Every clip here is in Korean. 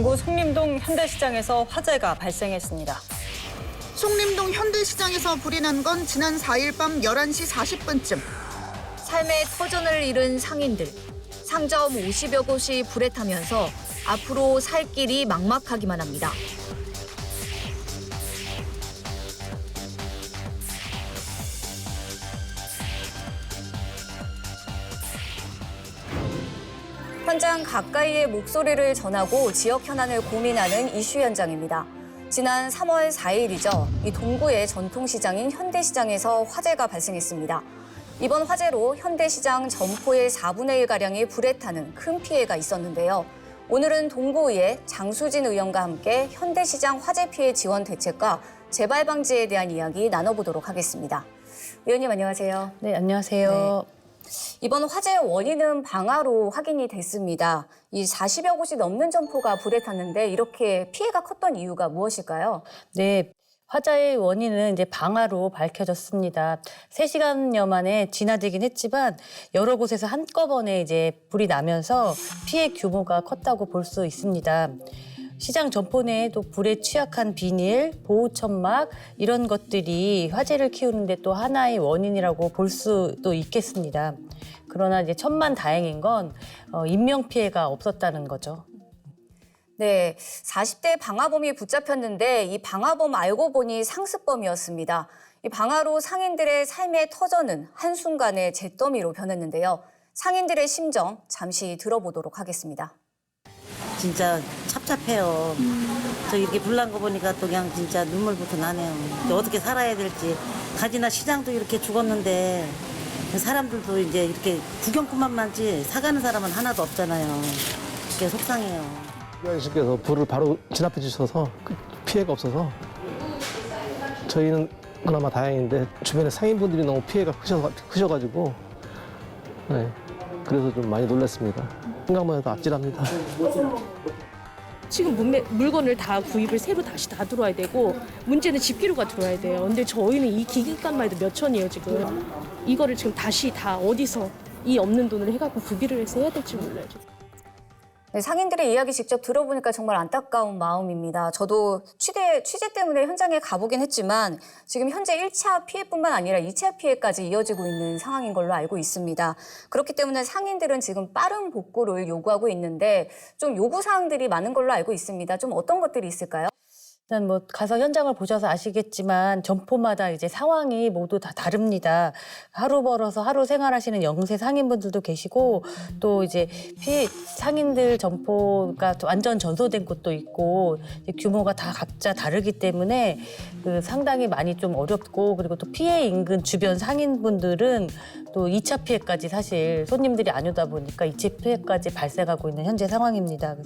동구 송림동 현대시장에서 화재가 발생했습니다. 송림동 현대시장에서 불이 난 건 지난 4일 밤 11시 40분쯤. 삶의 터전을 잃은 상인들. 상점 50여 곳이 불에 타면서 앞으로 살 길이 막막하기만 합니다. 현장 가까이의 목소리를 전하고 지역 현안을 고민하는 이슈 현장입니다. 지난 3월 4일이죠. 이 동구의 전통시장인 현대시장에서 화재가 발생했습니다. 이번 화재로 현대시장 점포의 4분의 1가량이 불에 타는 큰 피해가 있었는데요. 오늘은 동구의회 장수진 의원과 함께 현대시장 화재 피해 지원 대책과 재발 방지에 대한 이야기 나눠보도록 하겠습니다. 의원님 안녕하세요. 네, 안녕하세요. 네. 이번 화재의 원인은 방화로 확인이 됐습니다. 이 40여 곳이 넘는 점포가 불에 탔는데 이렇게 피해가 컸던 이유가 무엇일까요? 네, 화재의 원인은 이제 방화로 밝혀졌습니다. 3시간여 만에 진화되긴 했지만 여러 곳에서 한꺼번에 이제 불이 나면서 피해 규모가 컸다고 볼 수 있습니다. 시장 점포 내에도 불에 취약한 비닐, 보호천막 이런 것들이 화재를 키우는데 또 하나의 원인이라고 볼 수도 있겠습니다. 그러나 이제 천만다행인 건 인명 피해가 없었다는 거죠. 네, 40대 방화범이 붙잡혔는데 이 방화범 알고 보니 상습범이었습니다. 이 방화로 상인들의 삶의 터전은 한순간에 잿더미로 변했는데요. 상인들의 심정 잠시 들어보도록 하겠습니다. 진짜 찹찹해요. 저 이렇게 불난 거 보니까 또 그냥 진짜 눈물부터 나네요. 이제 어떻게 살아야 될지. 가지나 시장도 이렇게 죽었는데 사람들도 이제 이렇게 구경꾼만 많지 사가는 사람은 하나도 없잖아요. 그게 속상해요. 의원님께서 불을 바로 진압해 주셔서 피해가 없어서 저희는 그나마 다행인데 주변에 상인분들이 너무 피해가 크셔가지고 네, 그래서 좀 많이 놀랐습니다. 생각만 해도 아찔합니다. 지금 물건을 다 구입을 새로 다시 다 들어와야 되고 문제는 집기류가 들어와야 돼요. 근데 저희는 이 기기값만 해도 몇 천이에요 지금. 이거를 지금 다시 다 어디서 이 없는 돈을 해갖고 구비를 해서 해야 될지 몰라요. 네, 상인들의 이야기 직접 들어보니까 정말 안타까운 마음입니다. 저도 취재 때문에 현장에 가보긴 했지만 지금 현재 1차 피해뿐만 아니라 2차 피해까지 이어지고 있는 상황인 걸로 알고 있습니다. 그렇기 때문에 상인들은 지금 빠른 복구를 요구하고 있는데 좀 요구사항들이 많은 걸로 알고 있습니다. 좀 어떤 것들이 있을까요? 일단 뭐 가서 현장을 보셔서 아시겠지만 점포마다 이제 상황이 모두 다 다릅니다. 하루 벌어서 하루 생활하시는 영세 상인분들도 계시고 또 이제 피해 상인들 점포가 완전 전소된 곳도 있고 이제 규모가 다 각자 다르기 때문에 그 상당히 많이 좀 어렵고 그리고 또 피해 인근 주변 상인분들은 또 2차 피해까지 사실 손님들이 안 오다 보니까 2차 피해까지 발생하고 있는 현재 상황입니다.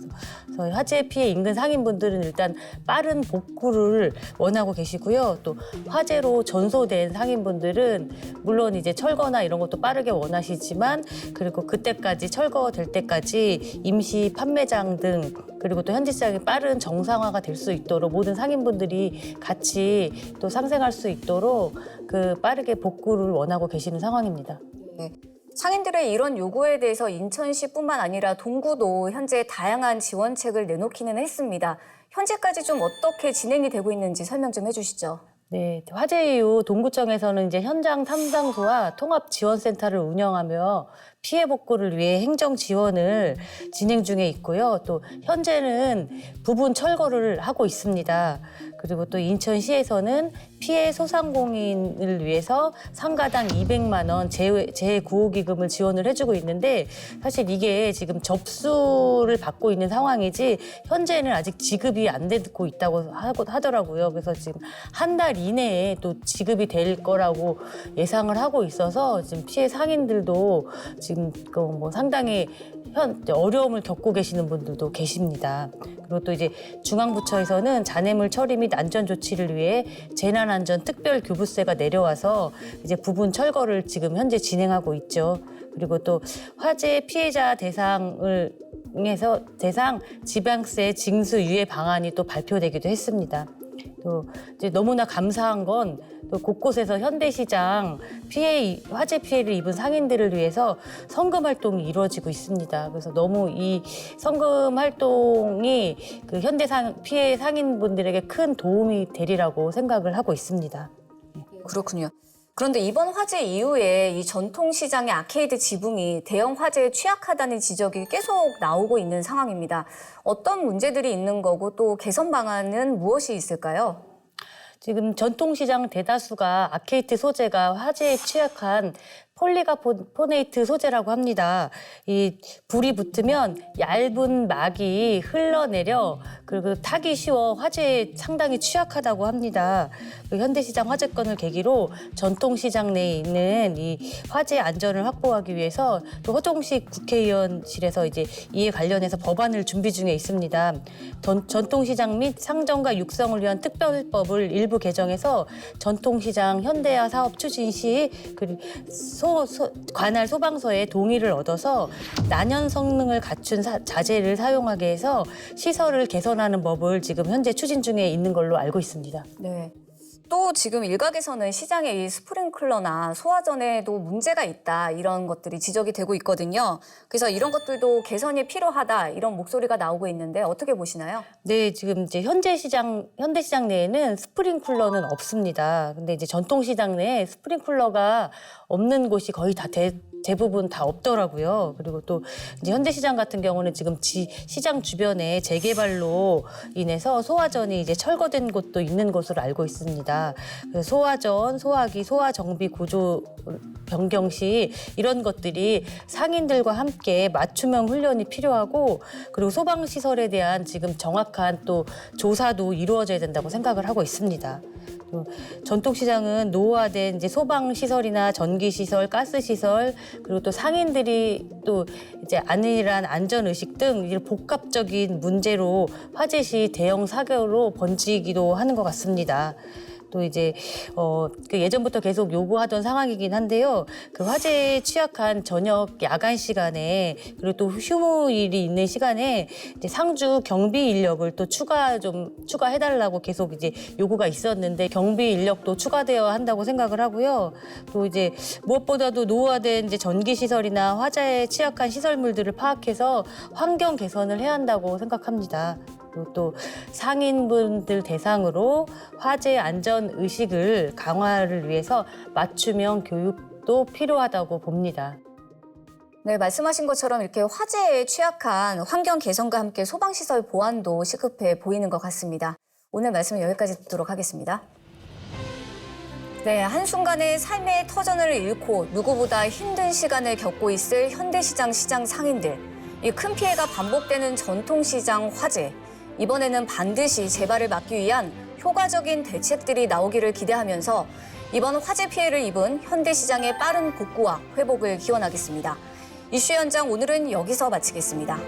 그래서 화재 피해 인근 상인분들은 일단 빠른 복구를 원하고 계시고요. 또 화재로 전소된 상인분들은 물론 이제 철거나 이런 것도 빠르게 원하시지만 그리고 그때까지 철거될 때까지 임시 판매장 등 그리고 또 현지 시장이 빠른 정상화가 될 수 있도록 모든 상인분들이 같이 또 상생할 수 있도록 그 빠르게 복구를 원하고 계시는 상황입니다. 네. 상인들의 이런 요구에 대해서 인천시뿐만 아니라 동구도 현재 다양한 지원책을 내놓기는 했습니다. 현재까지 좀 어떻게 진행이 되고 있는지 설명 좀 해주시죠. 네, 화재 이후 동구청에서는 이제 현장 탐방소와 통합 지원센터를 운영하며 피해 복구를 위해 행정 지원을 진행 중에 있고요. 또 현재는 부분 철거를 하고 있습니다. 그리고 또 인천시에서는 피해 소상공인을 위해서 상가당 200만 원 재구호기금을 지원을 해주고 있는데 사실 이게 지금 접수를 받고 있는 상황이지 현재는 아직 지급이 안 되고 있다고 하더라고요. 그래서 지금 한 달 이내에 또 지급이 될 거라고 예상을 하고 있어서 지금 피해 상인들도 지금 뭐 상당히 어려움을 겪고 계시는 분들도 계십니다. 그리고 또 이제 중앙부처에서는 잔해물 처리 및 안전 조치를 위해 재난안전 특별교부세가 내려와서 이제 부분 철거를 지금 현재 진행하고 있죠. 그리고 또 화재 피해자 대상 지방세 징수 유예 방안이 또 발표되기도 했습니다. 또 이제 너무나 감사한 건 또 곳곳에서 현대시장 화재 피해를 입은 상인들을 위해서 성금 활동이 이루어지고 있습니다. 그래서 너무 이 성금 활동이 그 피해 상인분들에게 큰 도움이 되리라고 생각을 하고 있습니다. 그렇군요. 그런데 이번 화재 이후에 이 전통시장의 아케이드 지붕이 대형 화재에 취약하다는 지적이 계속 나오고 있는 상황입니다. 어떤 문제들이 있는 거고 또 개선 방안은 무엇이 있을까요? 지금 전통시장 대다수가 아케이트 소재가 화재에 취약한 폴리카보네이트 소재라고 합니다. 이 불이 붙으면 얇은 막이 흘러내려 그리고 타기 쉬워 화재에 상당히 취약하다고 합니다. 그 현대시장 화재건을 계기로 전통시장 내에 있는 이 화재 안전을 확보하기 위해서 또 허종식 국회의원실에서 이제 이에 관련해서 법안을 준비 중에 있습니다. 전통시장 및 상정과 육성을 위한 특별법을 일부 개정해서 전통시장 현대화 사업 추진 시 관할 소방서의 동의를 얻어서 난연 성능을 갖춘 자재를 사용하게 해서 시설을 개선하는 법을 지금 현재 추진 중에 있는 걸로 알고 있습니다. 네. 또 지금 일각에서는 시장의 이 스프링클러나 소화전에도 문제가 있다 이런 것들이 지적이 되고 있거든요. 그래서 이런 것들도 개선이 필요하다 이런 목소리가 나오고 있는데 어떻게 보시나요? 네, 지금 이제 현대시장 내에는 스프링쿨러는 없습니다. 근데 이제 전통시장 내에 스프링쿨러가 없는 곳이 거의 다 대부분 다 없더라고요. 그리고 또 이제 현대시장 같은 경우는 지금 시장 주변에 재개발로 인해서 소화전이 이제 철거된 곳도 있는 것으로 알고 있습니다. 그래서 소화전, 소화기, 소화정비 구조 변경 시 이런 것들이 상인들과 함께 맞춤형 훈련이 필요하고 그리고 소방시설에 대한 지금 정확한 또 조사도 이루어져야 된다고 생각을 하고 있습니다. 전통시장은 노후화된 이제 소방시설이나 전기시설, 가스시설 그리고 또 상인들이 또 이제 안일한 안전의식 등 이런 복합적인 문제로 화재 시 대형 사고로 번지기도 하는 것 같습니다. 또 이제 그 예전부터 계속 요구하던 상황이긴 한데요. 그 화재에 취약한 저녁 야간 시간에 그리고 또 휴무일이 있는 시간에 이제 상주 경비 인력을 또 추가해달라고 계속 이제 요구가 있었는데 경비 인력도 추가되어야 한다고 생각을 하고요. 또 이제 무엇보다도 노후화된 이제 전기 시설이나 화재에 취약한 시설물들을 파악해서 환경 개선을 해야 한다고 생각합니다. 그리고 또 상인분들 대상으로 화재 안전 의식을 강화를 위해서 맞춤형 교육도 필요하다고 봅니다. 네, 말씀하신 것처럼 이렇게 화재에 취약한 환경 개선과 함께 소방시설 보완도 시급해 보이는 것 같습니다. 오늘 말씀은 여기까지 듣도록 하겠습니다. 네, 한순간에 삶의 터전을 잃고 누구보다 힘든 시간을 겪고 있을 현대시장 시장 상인들. 이 큰 피해가 반복되는 전통시장 화재. 이번에는 반드시 재발을 막기 위한 효과적인 대책들이 나오기를 기대하면서 이번 화재 피해를 입은 현대시장의 빠른 복구와 회복을 기원하겠습니다. 이슈 현장 오늘은 여기서 마치겠습니다.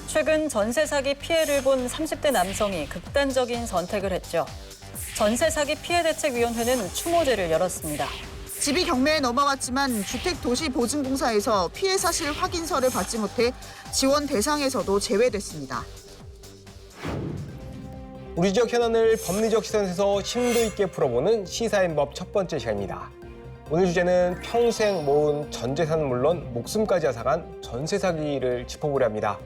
최근 전세 사기 피해를 본 30대 남성이 극단적인 선택을 했죠. 전세 사기 피해대책위원회는 추모제를 열었습니다. 집이 경매에 넘어갔지만 주택도시보증공사에서 피해 사실 확인서를 받지 못해 지원 대상에서도 제외됐습니다. 우리 지역 현안을 법리적 시선에서 심도 있게 풀어보는 시사인법 첫 번째 시간입니다. 오늘 주제는 평생 모은 전 재산은 물론 목숨까지 앗아간 전세 사기를 짚어보려 합니다.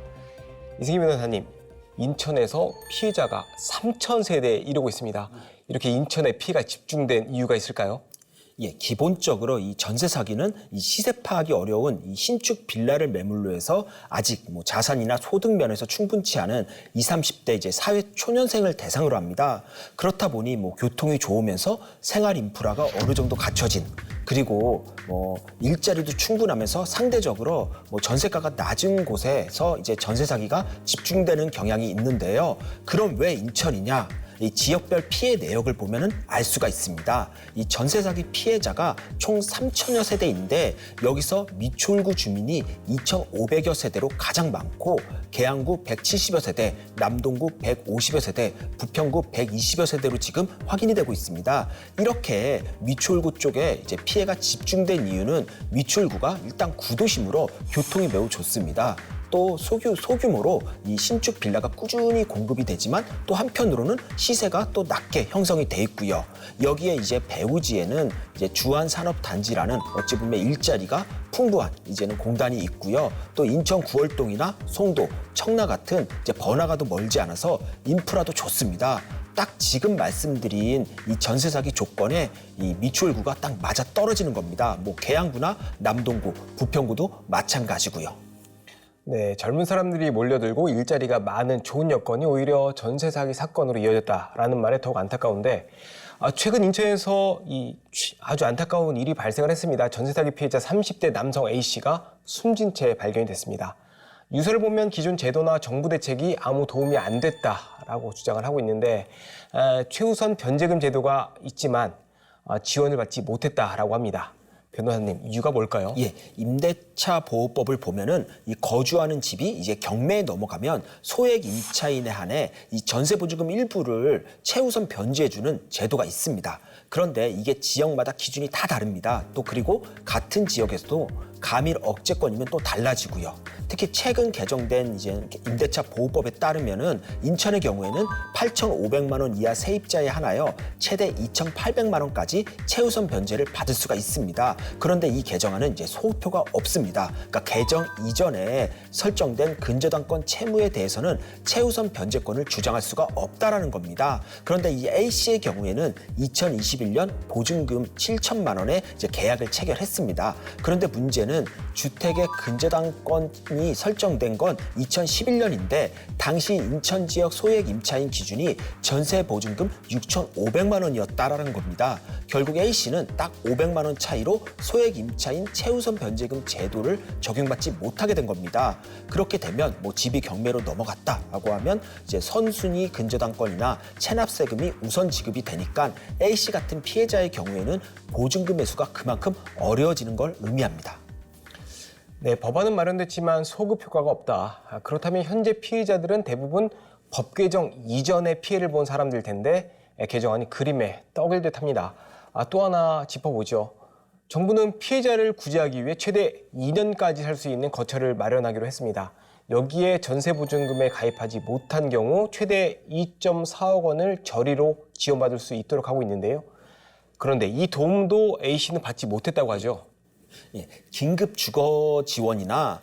이승희 변호사님, 인천에서 피해자가 3,000세대에 이르고 있습니다. 이렇게 인천에 피해가 집중된 이유가 있을까요? 예, 기본적으로 이 전세 사기는 이 시세 파악이 어려운 이 신축 빌라를 매물로 해서 아직 자산이나 소득 면에서 충분치 않은 20, 30대 이제 사회 초년생을 대상으로 합니다. 그렇다 보니 교통이 좋으면서 생활 인프라가 어느 정도 갖춰진 그리고 일자리도 충분하면서 상대적으로 전세가가 낮은 곳에서 이제 전세 사기가 집중되는 경향이 있는데요. 그럼 왜 인천이냐? 이 지역별 피해 내역을 보면은 알 수가 있습니다. 이 전세 사기 피해자가 총 3,000여 세대인데 여기서 미추홀구 주민이 2,500여 세대로 가장 많고 계양구 170여 세대, 남동구 150여 세대, 부평구 120여 세대로 지금 확인이 되고 있습니다. 이렇게 미추홀구 쪽에 이제 피해가 집중된 이유는 미추홀구가 일단 구도심으로 교통이 매우 좋습니다. 또 소규모로 이 신축 빌라가 꾸준히 공급이 되지만 또 한편으로는 시세가 또 낮게 형성이 돼 있고요. 여기에 이제 배우지에는 이제 주한 산업 단지라는 어찌 보면 일자리가 풍부한 이제는 공단이 있고요. 또 인천 구월동이나 송도, 청라 같은 이제 번화가도 멀지 않아서 인프라도 좋습니다. 딱 지금 말씀드린 이 전세 사기 조건에 이 미추홀구가 딱 맞아 떨어지는 겁니다. 뭐 계양구나 남동구, 부평구도 마찬가지고요. 네, 젊은 사람들이 몰려들고 일자리가 많은 좋은 여건이 오히려 전세 사기 사건으로 이어졌다라는 말에 더욱 안타까운데 최근 인천에서 이 아주 안타까운 일이 발생을 했습니다. 전세 사기 피해자 30대 남성 A씨가 숨진 채 발견이 됐습니다. 유서를 보면 기존 제도나 정부 대책이 아무 도움이 안 됐다라고 주장을 하고 있는데 최우선 변제금 제도가 있지만 지원을 받지 못했다라고 합니다. 변호사님, 이유가 뭘까요? 예, 임대차 보호법을 보면은 이 거주하는 집이 이제 경매에 넘어가면 소액 임차인에 한해 이 전세 보증금 일부를 최우선 변제해주는 제도가 있습니다. 그런데 이게 지역마다 기준이 다 다릅니다. 또 그리고 같은 지역에서도 감일 억제권이면 또 달라지고요. 특히 최근 개정된 이제 임대차 보호법에 따르면은 인천의 경우에는 8,500만 원 이하 세입자에 한하여 최대 2,800만 원까지 최우선 변제를 받을 수가 있습니다. 그런데 이 개정안은 이제 소호표가 없습니다. 그러니까 개정 이전에 설정된 근저당권 채무에 대해서는 최우선 변제권을 주장할 수가 없다라는 겁니다. 그런데 이 A 씨의 경우에는 2021년 보증금 7천만 원에 이제 계약을 체결했습니다. 그런데 문제는 주택의 근저당권이 설정된 건 2011년인데 당시 인천 지역 소액 임차인 기준이 전세 보증금 6,500만 원이었다라는 겁니다. 결국 A 씨는 딱 500만 원 차이로 소액 임차인 최우선 변제금 제도를 적용받지 못하게 된 겁니다. 그렇게 되면 뭐 집이 경매로 넘어갔다라고 하면 이제 선순위 근저당권이나 체납세금이 우선 지급이 되니까 A 씨 같은 피해자의 경우에는 보증금 매수가 그만큼 어려워지는 걸 의미합니다. 네, 법안은 마련됐지만 소급 효과가 없다. 그렇다면 현재 피해자들은 대부분 법 개정 이전에 피해를 본 사람들 텐데 개정안이 그림에 떡일 듯합니다. 또 하나 짚어보죠. 정부는 피해자를 구제하기 위해 최대 2년까지 살 수 있는 거처를 마련하기로 했습니다. 여기에 전세보증금에 가입하지 못한 경우 최대 2.4억 원을 저리로 지원받을 수 있도록 하고 있는데요. 그런데 이 도움도 A씨는 받지 못했다고 하죠. 예, 긴급 주거 지원이나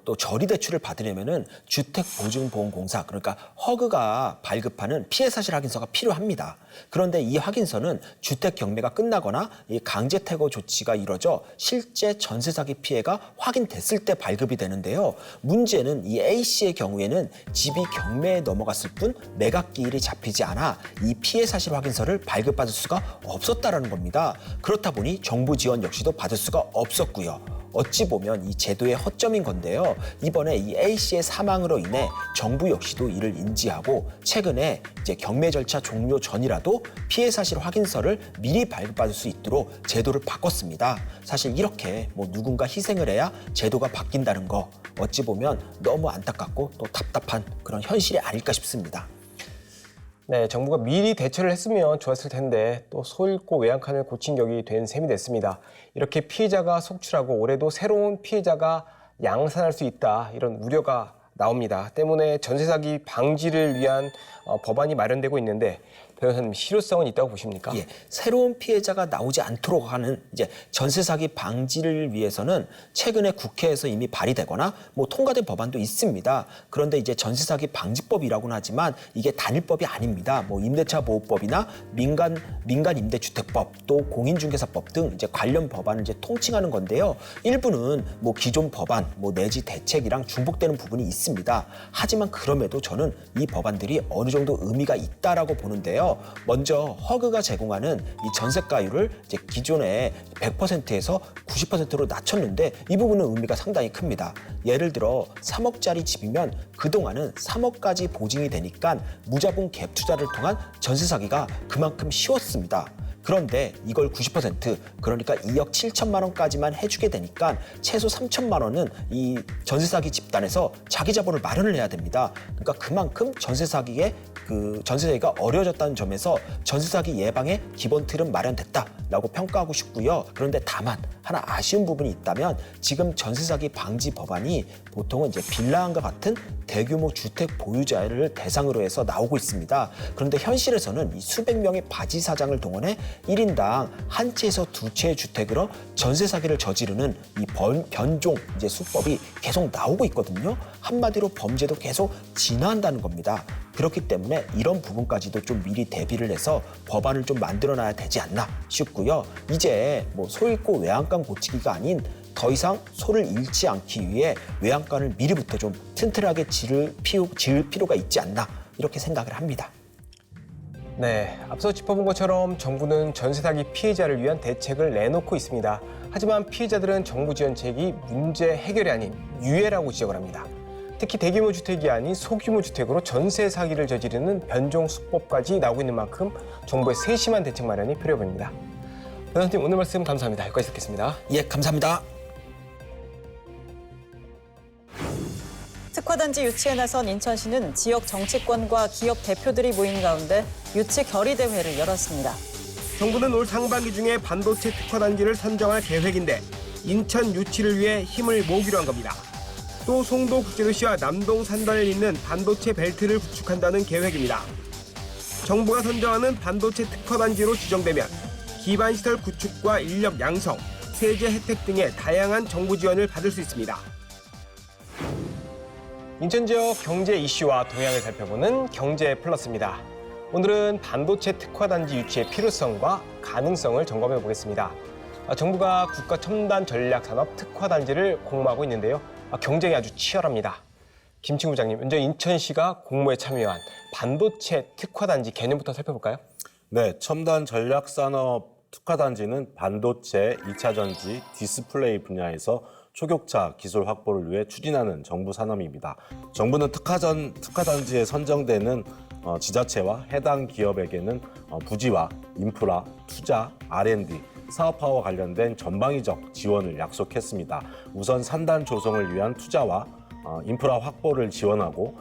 또 저리 대출을 받으려면은 주택보증보험공사 그러니까 허그가 발급하는 피해 사실 확인서가 필요합니다. 그런데 이 확인서는 주택 경매가 끝나거나 이 강제 퇴거 조치가 이뤄져 실제 전세 사기 피해가 확인됐을 때 발급이 되는데요. 문제는 이 A 씨의 경우에는 집이 경매에 넘어갔을 뿐 매각 기일이 잡히지 않아 이 피해 사실 확인서를 발급받을 수가 없었다라는 겁니다. 그렇다 보니 정부 지원 역시도 받을 수가 없었고요. 어찌 보면 이 제도의 허점인 건데요. 이번에 이 A 씨의 사망으로 인해 정부 역시도 이를 인지하고 최근에 이제 경매 절차 종료 전이라도 피해 사실 확인서를 미리 발급받을 수 있도록 제도를 바꿨습니다. 사실 이렇게 뭐 누군가 희생을 해야 제도가 바뀐다는 거 어찌 보면 너무 안타깝고 또 답답한 그런 현실이 아닐까 싶습니다. 네, 정부가 미리 대처를 했으면 좋았을 텐데 또 소잃고 외양간을 고친 격이 된 셈이 됐습니다. 이렇게 피해자가 속출하고 올해도 새로운 피해자가 양산할 수 있다 이런 우려가 나옵니다. 때문에 전세 사기 방지를 위한 법안이 마련되고 있는데 변호사님 실효성은 있다고 보십니까? 예, 새로운 피해자가 나오지 않도록 하는 이제 전세 사기 방지를 위해서는 최근에 국회에서 이미 발의되거나 뭐 통과된 법안도 있습니다. 그런데 이제 전세 사기 방지법이라고는 하지만 이게 단일법이 아닙니다. 뭐 임대차 보호법이나 민간 임대주택법 또 공인중개사법 등 이제 관련 법안을 이제 통칭하는 건데요. 일부는 뭐 기존 법안 뭐 내지 대책이랑 중복되는 부분이 있습니다. 하지만 그럼에도 저는 이 법안들이 어느 정도 의미가 있다라고 보는데요. 먼저 허그가 제공하는 이 전세가율을 이제 기존에 100%에서 90%로 낮췄는데 이 부분은 의미가 상당히 큽니다. 예를 들어 3억짜리 집이면 그동안은 3억까지 보증이 되니까 무자본 갭 투자를 통한 전세 사기가 그만큼 쉬웠습니다. 그런데 이걸 90% 그러니까 2억 7천만 원까지만 해주게 되니까 최소 3천만 원은 이 전세 사기 집단에서 자기 자본을 마련을 해야 됩니다. 그러니까 그만큼 전세 사기에 전세 사기가 어려워졌다는 점에서 전세 사기 예방의 기본 틀은 마련됐다라고 평가하고 싶고요. 그런데 다만 하나 아쉬운 부분이 있다면 지금 전세 사기 방지 법안이 보통은 이제 빌라왕과 같은 대규모 주택 보유자를 대상으로 해서 나오고 있습니다. 그런데 현실에서는 이 수백 명의 바지 사장을 동원해 1인당 한 채에서 두 채의 주택으로 전세 사기를 저지르는 이 변종 이제 수법이 계속 나오고 있거든요. 한마디로 범죄도 계속 진화한다는 겁니다. 그렇기 때문에 이런 부분까지도 좀 미리 대비를 해서 법안을 좀 만들어놔야 되지 않나 싶고요. 이제 뭐 소 잃고 외양간 고치기가 아닌 더 이상 소를 잃지 않기 위해 외양간을 미리부터 좀 튼튼하게 지을 필요가 있지 않나 이렇게 생각을 합니다. 네, 앞서 짚어본 것처럼 정부는 전세 사기 피해자를 위한 대책을 내놓고 있습니다. 하지만 피해자들은 정부 지원책이 문제 해결이 아닌 유예라고 지적을 합니다. 특히 대규모 주택이 아닌 소규모 주택으로 전세 사기를 저지르는 변종 수법까지 나오고 있는 만큼 정부의 세심한 대책 마련이 필요해 보입니다. 변호사님, 오늘 말씀 감사합니다. 여기까지 듣겠습니다. 예, 감사합니다. 특화단지 유치에 나선 인천시는 지역 정치권과 기업 대표들이 모인 가운데 유치 결의대회를 열었습니다. 정부는 올 상반기 중에 반도체 특화단지를 선정할 계획인데 인천 유치를 위해 힘을 모으기로 한 겁니다. 또 송도 국제도시와 남동 산단을 잇는 반도체 벨트를 구축한다는 계획입니다. 정부가 선정하는 반도체 특화단지로 지정되면 기반시설 구축과 인력 양성, 세제 혜택 등의 다양한 정부 지원을 받을 수 있습니다. 인천 지역 경제 이슈와 동향을 살펴보는 경제 플러스입니다. 오늘은 반도체 특화단지 유치의 필요성과 가능성을 점검해 보겠습니다. 정부가 국가 첨단 전략 산업 특화단지를 공모하고 있는데요. 경쟁이 아주 치열합니다. 김친구 부장님, 먼저 인천시가 공모에 참여한 반도체 특화단지 개념부터 살펴볼까요? 네, 첨단 전략 산업 특화단지는 반도체, 2차 전지, 디스플레이 분야에서 초격차 기술 확보를 위해 추진하는 정부 산업입니다. 정부는 특화단지에 선정되는 지자체와 해당 기업에게는 부지와 인프라, 투자, R&D, 사업화와 관련된 전방위적 지원을 약속했습니다. 우선 산단 조성을 위한 투자와 인프라 확보를 지원하고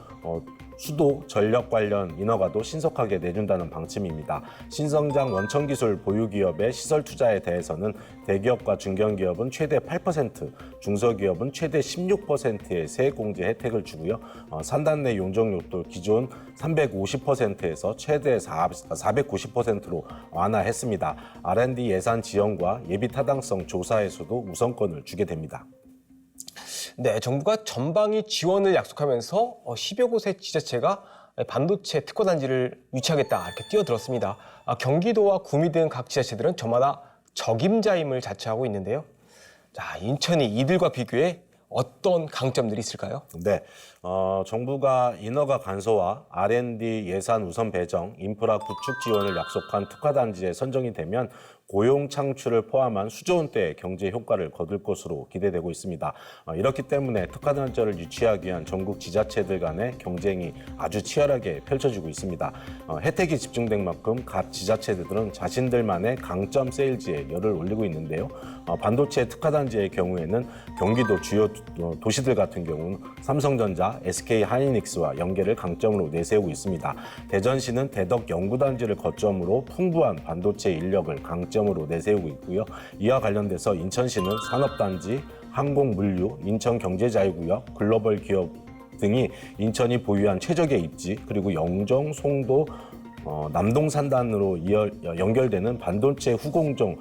수도, 전력 관련 인허가도 신속하게 내준다는 방침입니다. 신성장 원천기술 보유기업의 시설 투자에 대해서는 대기업과 중견기업은 최대 8%, 중소기업은 최대 16%의 세액공제 혜택을 주고요. 산단 내 용적률도 기존 350%에서 최대 490%로 완화했습니다. R&D 예산 지원과 예비 타당성 조사에서도 우선권을 주게 됩니다. 네, 정부가 전방위 지원을 약속하면서 10여 곳의 지자체가 반도체 특화단지를 유치하겠다 이렇게 뛰어들었습니다. 경기도와 구미 등 각 지자체들은 저마다 적임자임을 자처하고 있는데요. 자, 인천이 이들과 비교해 어떤 강점들이 있을까요? 네, 정부가 인허가 간소화, R&D 예산 우선 배정, 인프라 구축 지원을 약속한 특화단지에 선정이 되면 고용 창출을 포함한 수조 원대의 경제 효과를 거둘 것으로 기대되고 있습니다. 이렇기 때문에 특화단지를 유치하기 위한 전국 지자체들 간의 경쟁이 아주 치열하게 펼쳐지고 있습니다. 혜택이 집중된 만큼 각 지자체들은 자신들만의 강점 세일즈에 열을 올리고 있는데요. 반도체 특화단지의 경우에는 경기도 주요 도시들 같은 경우는 삼성전자, SK 하이닉스와 연계를 강점으로 내세우고 있습니다. 대전시는 대덕 연구단지를 거점으로 풍부한 반도체 인력을 강점으로 내세우고 있고요. 이와 관련돼서 인천시는 산업단지, 항공물류, 인천경제자유구역, 글로벌 기업 등이 인천이 보유한 최적의 입지, 그리고 영종, 송도, 남동산단으로 연결되는 반도체 후공정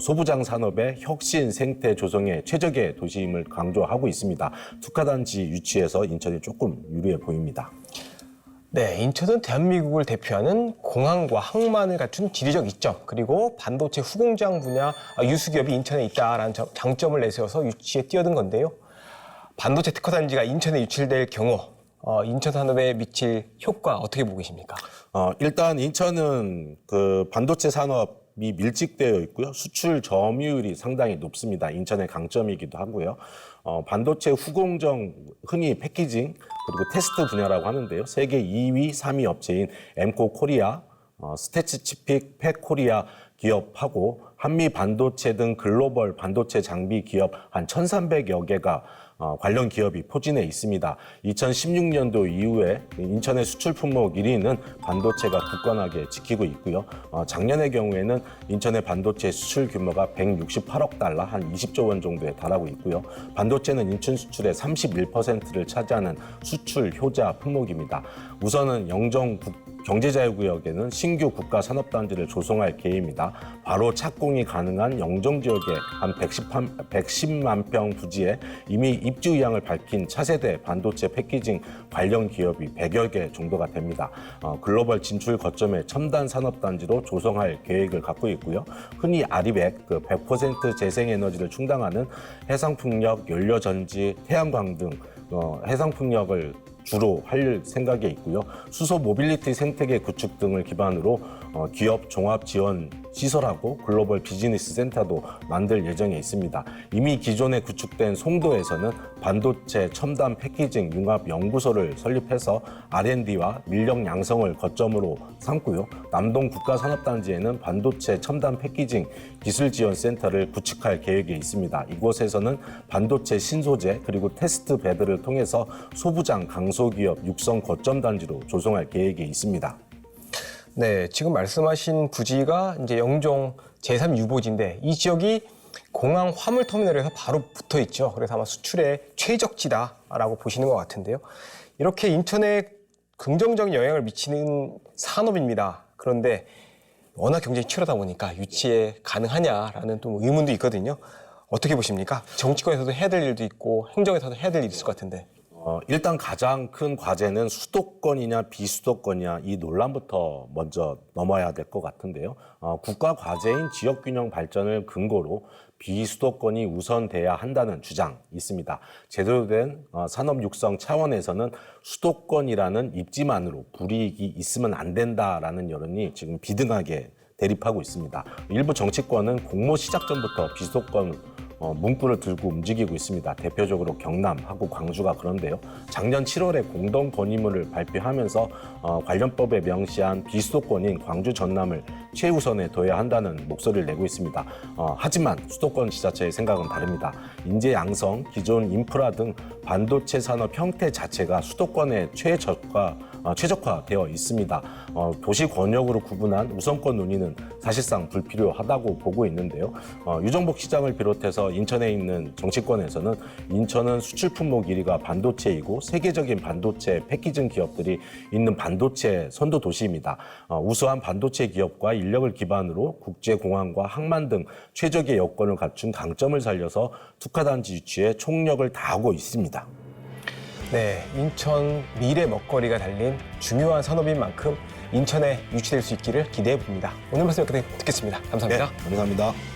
소부장 산업의 혁신 생태 조성의 최적의 도시임을 강조하고 있습니다. 특화단지 유치에서 인천이 조금 유리해 보입니다. 네, 인천은 대한민국을 대표하는 공항과 항만을 갖춘 지리적 이점, 그리고 반도체 후공장 분야 유수기업이 인천에 있다라는 장점을 내세워서 유치에 뛰어든 건데요. 반도체 특화단지가 인천에 유치될 경우 인천 산업에 미칠 효과 어떻게 보고 계십니까? 일단 인천은 그 반도체 산업이 밀집되어 있고요. 수출 점유율이 상당히 높습니다. 인천의 강점이기도 하고요. 반도체 후공정, 흔히 패키징, 그리고 테스트 분야라고 하는데요. 세계 2위, 3위 업체인 엠코 코리아, 스태치스픽 패코리아 기업하고 한미 반도체 등 글로벌 반도체 장비 기업 한 1,300여 개가 관련 기업이 포진해 있습니다. 2016년도 이후에 인천의 수출 품목 1위는 반도체가 굳건하게 지키고 있고요. 작년의 경우에는 인천의 반도체 수출 규모가 168억 달러, 한 20조 원 정도에 달하고 있고요. 반도체는 인천 수출의 31%를 차지하는 수출 효자 품목입니다. 우선은 영종 경제자유구역에는 신규 국가산업단지를 조성할 계획입니다. 바로 착공이 가능한 영종 지역의 한 110만 평 부지에 이미 입주 의향을 밝힌 차세대 반도체 패키징 관련 기업이 100여 개 정도가 됩니다. 글로벌 진출 거점의 첨단 산업단지로 조성할 계획을 갖고 있고요. 흔히 아리백, 100% 재생에너지를 충당하는 해상풍력, 연료전지, 태양광 등 해상풍력을 주로 할 생각에 있고요. 수소 모빌리티 생태계 구축 등을 기반으로 기업 종합 지원 시설하고 글로벌 비즈니스 센터도 만들 예정에 있습니다. 이미 기존에 구축된 송도에서는 반도체 첨단 패키징 융합 연구소를 설립해서 R&D와 인력 양성을 거점으로 삼고요. 남동 국가산업단지에는 반도체 첨단 패키징 기술 지원 센터를 구축할 계획에 있습니다. 이곳에서는 반도체 신소재 그리고 테스트 배드를 통해서 소부장 강소기업 육성 거점 단지로 조성할 계획에 있습니다. 네, 지금 말씀하신 부지가 이제 영종 제3유보지인데 이 지역이 공항 화물터미널에서 바로 붙어 있죠. 그래서 아마 수출의 최적지다라고 보시는 것 같은데요. 이렇게 인천에 긍정적인 영향을 미치는 산업입니다. 그런데 워낙 경쟁이 치열하다 보니까 유치에 가능하냐라는 또 의문도 있거든요. 어떻게 보십니까? 정치권에서도 해야 될 일도 있고 행정에서도 해야 될 일이 있을 것 같은데. 일단 가장 큰 과제는 수도권이냐 비수도권이냐 이 논란부터 먼저 넘어야 될 것 같은데요. 국가 과제인 지역균형 발전을 근거로 비수도권이 우선돼야 한다는 주장이 있습니다. 제대로 된 산업 육성 차원에서는 수도권이라는 입지만으로 불이익이 있으면 안 된다라는 여론이 지금 비등하게 대립하고 있습니다. 일부 정치권은 공모 시작 전부터 비수도권 문구를 들고 움직이고 있습니다. 대표적으로 경남하고 광주가 그런데요. 작년 7월에 공동 건의문을 발표하면서 관련법에 명시한 비수도권인 광주 전남을 최우선에 둬야 한다는 목소리를 내고 있습니다. 하지만 수도권 지자체의 생각은 다릅니다. 인재 양성, 기존 인프라 등 반도체 산업 형태 자체가 수도권에 최적화되어 있습니다. 도시 권역으로 구분한 우선권 논의는 사실상 불필요하다고 보고 있는데요. 유정복 시장을 비롯해서 인천에 있는 정치권에서는 인천은 수출 품목 1위가 반도체이고 세계적인 반도체 패키징 기업들이 있는 반도체 선도 도시입니다. 우수한 반도체 기업과 인력을 기반으로 국제공항과 항만 등 최적의 여건을 갖춘 강점을 살려서 특화단지 유치에 총력을 다하고 있습니다. 네, 인천 미래 먹거리가 달린 중요한 산업인 만큼 인천에 유치될 수 있기를 기대해 봅니다. 오늘 말씀 여기까지 듣겠습니다. 감사합니다. 네, 감사합니다.